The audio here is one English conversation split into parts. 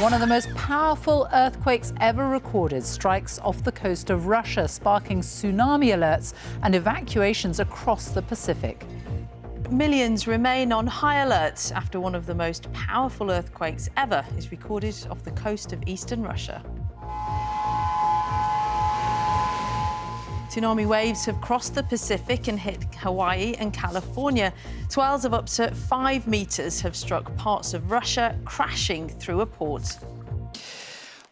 One of the most powerful earthquakes ever recorded strikes off the coast of Russia, sparking tsunami alerts and evacuations across the Pacific. Millions remain on high alert after one of the most powerful earthquakes ever is recorded off the coast of eastern Russia. Tsunami waves have crossed the Pacific and hit Hawaii and California. Swells of up to 5 meters have struck parts of Russia, crashing through a port.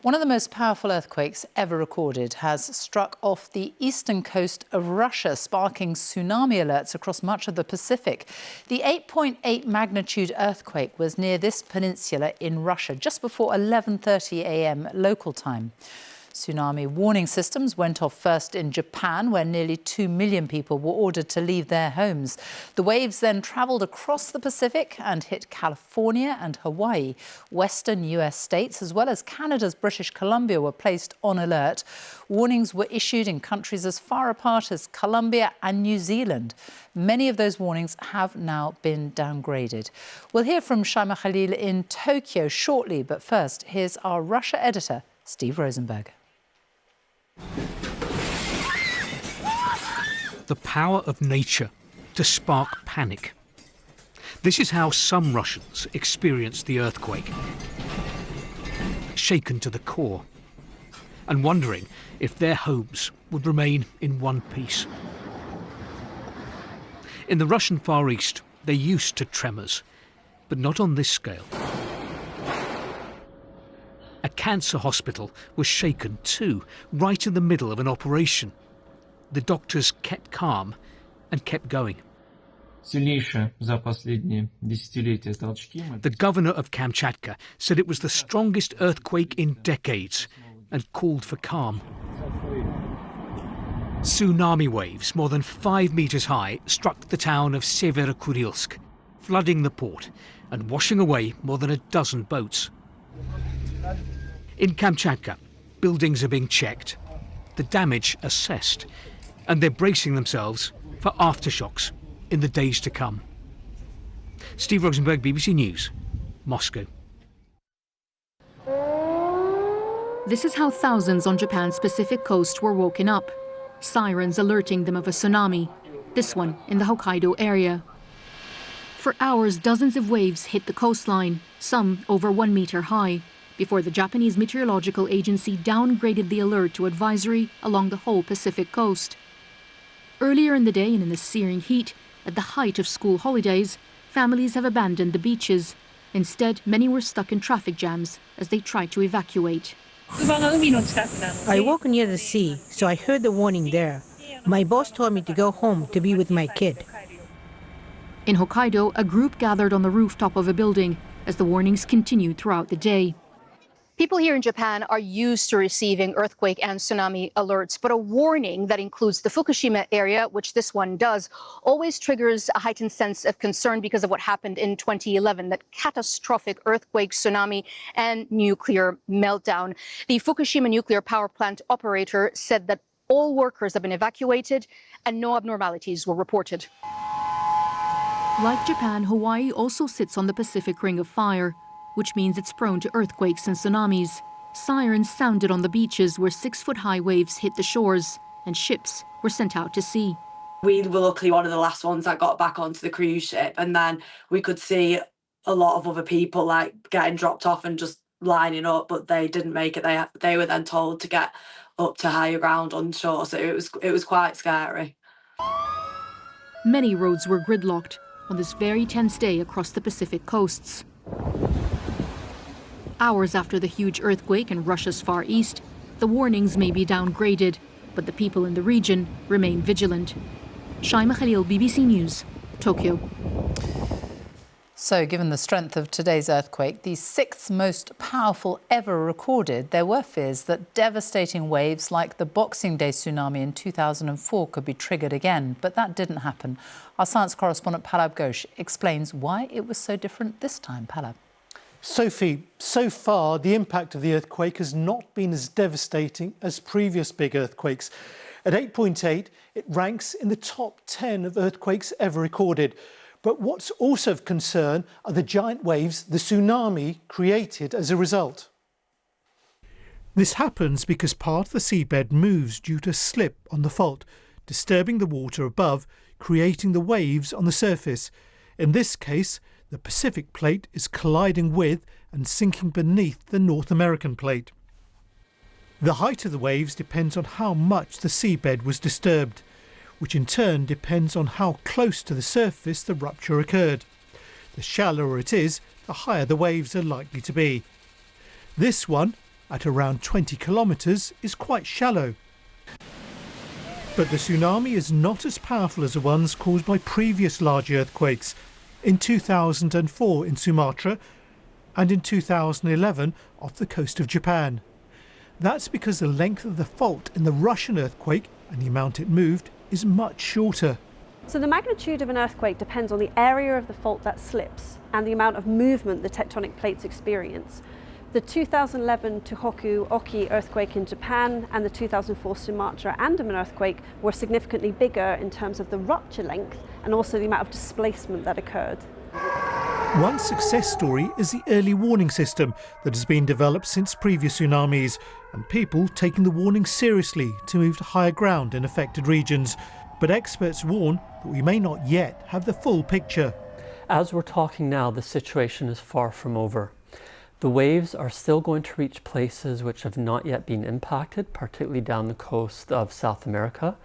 One of the most powerful earthquakes ever recorded has struck off the eastern coast of Russia, sparking tsunami alerts across much of the Pacific. The 8.8 magnitude earthquake was near this peninsula in Russia just before 11:30 a.m. local time. Tsunami warning systems went off first in Japan, where nearly 2 million people were ordered to leave their homes. The waves then travelled across the Pacific and hit California and Hawaii. Western US states, as well as Canada's British Columbia, were placed on alert. Warnings were issued in countries as far apart as Colombia and New Zealand. Many of those warnings have now been downgraded. We'll hear from Shaima Khalil in Tokyo shortly, but first, here's our Russia editor, Steve Rosenberg. The power of nature to spark panic. This is how some Russians experienced the earthquake. Shaken to the core and wondering if their homes would remain in one piece. In the Russian Far East, they're used to tremors, but not on this scale. A cancer hospital was shaken too, right in the middle of an operation. The doctors kept calm and kept going. The governor of Kamchatka said it was the strongest earthquake in decades and called for calm. Tsunami waves more than 5 meters high struck the town of Severokurilsk, flooding the port and washing away more than a dozen boats. In Kamchatka, buildings are being checked, the damage assessed, and they're bracing themselves for aftershocks in the days to come. Steve Rosenberg, BBC News, Moscow. This is how thousands on Japan's Pacific coast were woken up. Sirens alerting them of a tsunami, this one in the Hokkaido area. For hours, dozens of waves hit the coastline, some over 1 meter high, before the Japanese Meteorological Agency downgraded the alert to advisory along the whole Pacific coast. Earlier in the day and in the searing heat, at the height of school holidays, families have abandoned the beaches. Instead, many were stuck in traffic jams as they tried to evacuate. I work near the sea, so I heard the warning there. My boss told me to go home to be with my kid. In Hokkaido, a group gathered on the rooftop of a building as the warnings continued throughout the day. People here in Japan are used to receiving earthquake and tsunami alerts, but a warning that includes the Fukushima area, which this one does, always triggers a heightened sense of concern because of what happened in 2011, that catastrophic earthquake, tsunami, and nuclear meltdown. The Fukushima nuclear power plant operator said that all workers have been evacuated and no abnormalities were reported. Like Japan, Hawaii also sits on the Pacific Ring of Fire, which means it's prone to earthquakes and tsunamis. Sirens sounded on the beaches where 6-foot-high waves hit the shores, and ships were sent out to sea. We were luckily one of the last ones that got back onto the cruise ship, and then we could see a lot of other people like getting dropped off and just lining up, but they didn't make it. They were then told to get up to higher ground on shore, so it was quite scary. Many roads were gridlocked on this very tense day across the Pacific coasts. Hours after the huge earthquake in Russia's Far East, the warnings may be downgraded, but the people in the region remain vigilant. Shaima Khalil, BBC News, Tokyo. So, given the strength of today's earthquake, the 6th most powerful ever recorded, there were fears that devastating waves like the Boxing Day tsunami in 2004 could be triggered again, but that didn't happen. Our science correspondent Palab Ghosh explains why it was so different this time. Palab. Sophie, so far the impact of the earthquake has not been as devastating as previous big earthquakes. At 8.8, it ranks in the top 10 of earthquakes ever recorded. But what's also of concern are the giant waves the tsunami created as a result. This happens because part of the seabed moves due to a slip on the fault, disturbing the water above, creating the waves on the surface. In this case, the Pacific plate is colliding with and sinking beneath the North American plate. The height of the waves depends on how much the seabed was disturbed, which in turn depends on how close to the surface the rupture occurred. The shallower it is, the higher the waves are likely to be. This one, at around 20 kilometres, is quite shallow. But the tsunami is not as powerful as the ones caused by previous large earthquakes in 2004 in Sumatra and in 2011 off the coast of Japan. That's because the length of the fault in the Russian earthquake and the amount it moved is much shorter. So the magnitude of an earthquake depends on the area of the fault that slips and the amount of movement the tectonic plates experience. The 2011 Tohoku Oki earthquake in Japan and the 2004 Sumatra Andaman earthquake were significantly bigger in terms of the rupture length and also the amount of displacement that occurred. One success story is the early warning system that has been developed since previous tsunamis, and people taking the warning seriously to move to higher ground in affected regions. But experts warn that we may not yet have the full picture. As we're talking now, the situation is far from over. The waves are still going to reach places which have not yet been impacted, particularly down the coast of South America.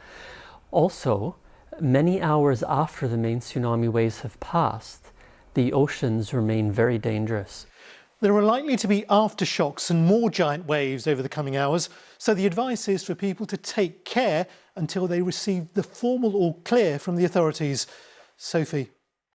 Also, many hours after the main tsunami waves have passed, the oceans remain very dangerous. There are likely to be aftershocks and more giant waves over the coming hours, so the advice is for people to take care until they receive the formal all clear from the authorities. Sophie.